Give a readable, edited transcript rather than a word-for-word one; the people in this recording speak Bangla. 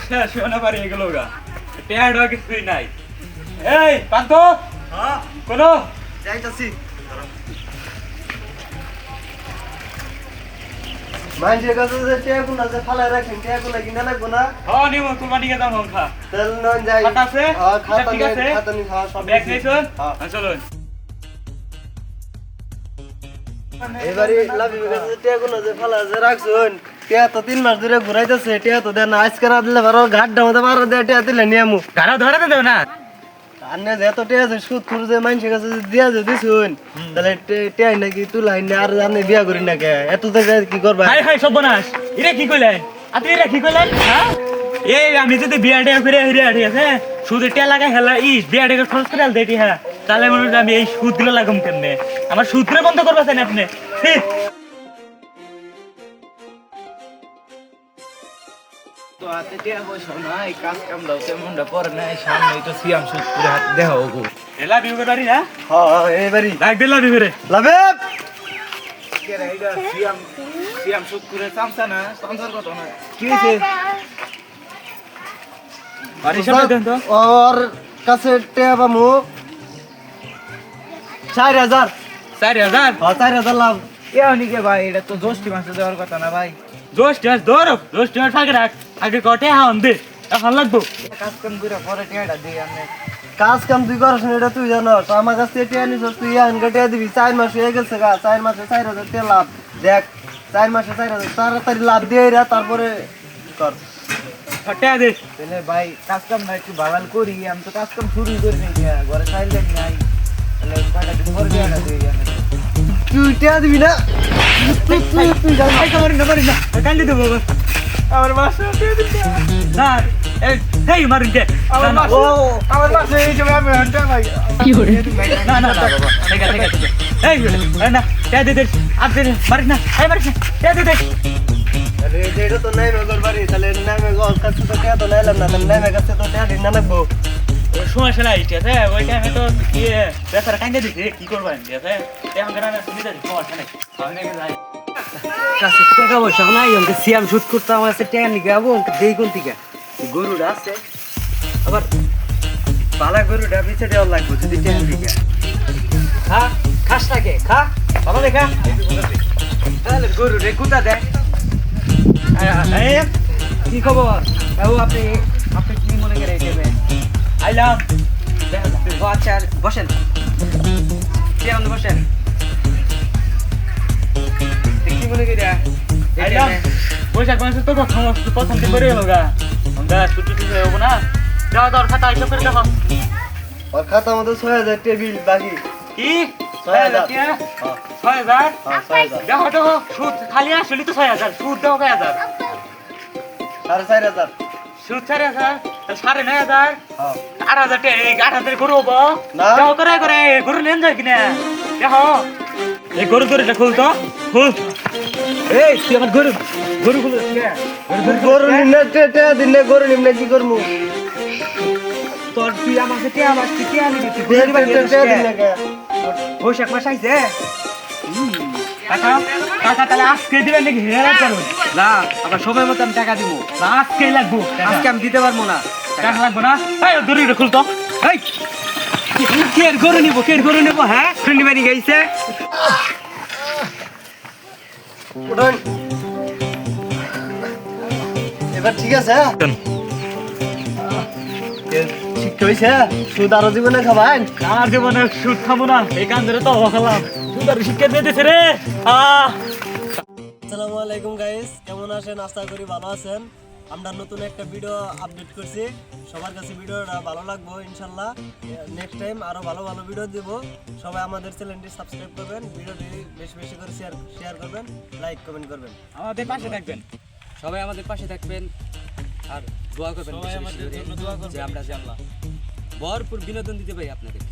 শেষ হয়ে পারি এগুলো গা টেয়ার কিছুই নাই এই পান্ত হ্যাঁ কোনো যাইতাছি মানছে কাছে যে টেগুনা যে ফালায় রাখেন টেগুনা কিনা লাগবো না হ্যাঁ নিমো তোমার দিকে দাম খা তেল নন যাই খাতা আছে খাতা ঠিক আছে খাতা নি খাওয়া সব ব্যাগ নেইছন হ্যাঁ চলো এবারে লাভি কাছে যে টেগুনা যে ফালা যে রাখছুন টিয়া তো 3 মাস ধরে ঘুরাইতেছে টিয়া তো দেন আজকে রাত দিলে বারো ঘাটটা মধ্যে বারো দেয় টিয়া দিলে নিয়ামু গাড়া ধরে দেব না আন্নে যত টিয়া আছে সুদ খুর যে মানছে কাছে যে দিয়া যে দিছুন তাহলে টিয়া নাকি তুলাই না আর জানে বিয়া করি না কে এত থেকে কি করবা হাই হাই সর্বনাশ এরা কি কইলেন আপনি এরা কি কইলেন হ্যাঁ এই আমি যদি বিয়াডে করে হইরা ঠিক আছে সুদে টিয়া লাগা হেলা বিয়াডে খরচ করে দেটি হ্যাঁ তাহলে মনে হয় আমি এই সুদগুলো লাগাম কেমনে আমার সুদরে বন্ধ করবা চাই আপনি ঠিক তো হাতে টিয়া পয়সা নাই কাজ কাম দাও তেমনটা পরে নাই সামনে তো সিয়াম সুদ করে হাতে দেখা হোক এলা বিউ করে না হ্যাঁ এবারে লাগ দিলা বিউ করে লাভে এইটা সিয়াম সিয়াম সুদ করে চামচা না চামচার কথা না কি হইছে আরে সব দেন তো ওর কাছে টিয়া পামু 4000 4000 হ্যাঁ 4000 লাভ এ অনিকে ভাই এটা তো জ্যৈষ্ঠী মাসে দেওয়ার কথা না ভাই দোস্ত ফাঁকে রাখ আগে কটে হান দে এখন লাগবো কাজ কাম করে পরে টিয়াটা দিই আমি কাজ কাম তুই করছ না এটা তুই জানো তো আমার কাছে টিয়া নিছস তুই আনকে টিয়া দিবি 4 মাস হয়ে গেছে গা 4 মাসে 4000 টিয়া লাভ দেখ 4 মাসে 4000 তাড়াতাড়ি লাভ দিয়ে রা তারপরে কর ফটে দে তাহলে ভাই কাজ কাম না একটু বাগাল করি আমি তো কাজ কাম শুরু করি নাই ঘরে সাইলেন্ট নাই তাহলে কয়টা দিন পরে টিয়াটা দিই আমি তুই টিয়া দিবি না তুই জানো আই মারি না কান্দি দেবো বাবা আমার মাসে দিয়ে দিতে না এই হেই মারুন কে আমার মাসে আমার মাসে এই যে আমি হাঁটা ভাই কি করে না না না বাবা ঠিক আছে এই না দে দে আপনি মারিস না এই মারিস না দে আরে এটা তো নাই মেগর বাড়ি তাহলে নাই মেগর কাছে তো টিয়া তো নাইলাম না তাহলে নাই মেগর কাছে তো টিয়া দিন না লাগবো সমস্যা নাই ঠিক আছে ওই টাইমে তো কি বেচারা কান্দে দিছে কি করবেন ঠিক আছে এখন কেন তুমি তো সমস্যা নাই আমি নাকি যাই কাছে টাকা পয়সা নাই আমাকে সিয়াম শুট করতে আমার কাছে টাকা নিয়ে যাবো দেই কোন থেকে গরুটা আছে আবার পালা গরুটা পিছে দেওয়া লাগবে যদি টাকা দিকে খা খাস নাকি খা বাবা দেখা তাহলে গরু রে কুতা দেয় কি খবর বাবু আপনি আপনি কি মনে করে দেবেন আইলাম আচ্ছা বসেন কে আমাদের বসেন কি মনে করে আইলাম বৈশাখ মাসে তো সমস্ত প্রথম দিন করে গেল গা আমরা ছুটি টুটি হবো না যাও তোর খাতা হিসাব করে দেখো ওর খাতা আমাদের 6000 টেবিল বাকি কি 6000 6000 6000 দেখো তো সুদ খালি আসলে তো 6000 সুদ দাও 1000 4000 সুদ 4000 সাড়ে 9000 হ্যাঁ 8000 টাকা এই 8000 গরু হবো না। যাও করে করে গরু নেন যায় কিনা দেখো এই গরু দড়িটা খুল তো খুল এই তুই আমার গরু গরু খুল গরু নিনে টেটা দিনে গরু নিনে কি করমু তোর তুই আমাকে কে আমার তুই কে আনি তুই টেটা দিনে কে বৈশাখ মাস আইছে কাকা কাকা তাহলে আজকে দিবেন নাকি হেরা চলো না আবার সময় মতো আমি টাকা দিব না আজকেই লাগবো আজকে আমি দিতে পারবো না টাকা লাগবো না এই দড়িটা খুল তো এই কে গরু নিব হ্যাঁ নিবানি গাইছে উঠুন এবার ঠিক আছে ঠিক হয়েছে সুদ আরো জীবনে খাবেন আর জীবনে সুদ খাবো না এই কান ধরে তো খেলাম সুদ আর শিক্ষা দিয়ে দিছে রে আসসালামু আলাইকুম গাইস কেমন আছেন আশা করি ভালো আছেন আমরা নতুন একটা ভিডিও আপডেট করছি সবার কাছে ভিডিওটা ভালো লাগবে ইনশাআল্লাহ নেক্সট টাইম আরো ভালো ভালো ভিডিও দেব সবাই আমাদের চ্যানেলটি সাবস্ক্রাইব করবেন ভিডিওটি বেশি বেশি করে শেয়ার করবেন লাইক কমেন্ট করবেন আমাদের পাশে থাকবেন সবাই আমাদের পাশে থাকবেন আর দোয়া করবেন সবাই আমাদের জন্য দোয়া করবেন যে আমরা ভরপুর বিনোদন দিতে পারি আপনাদের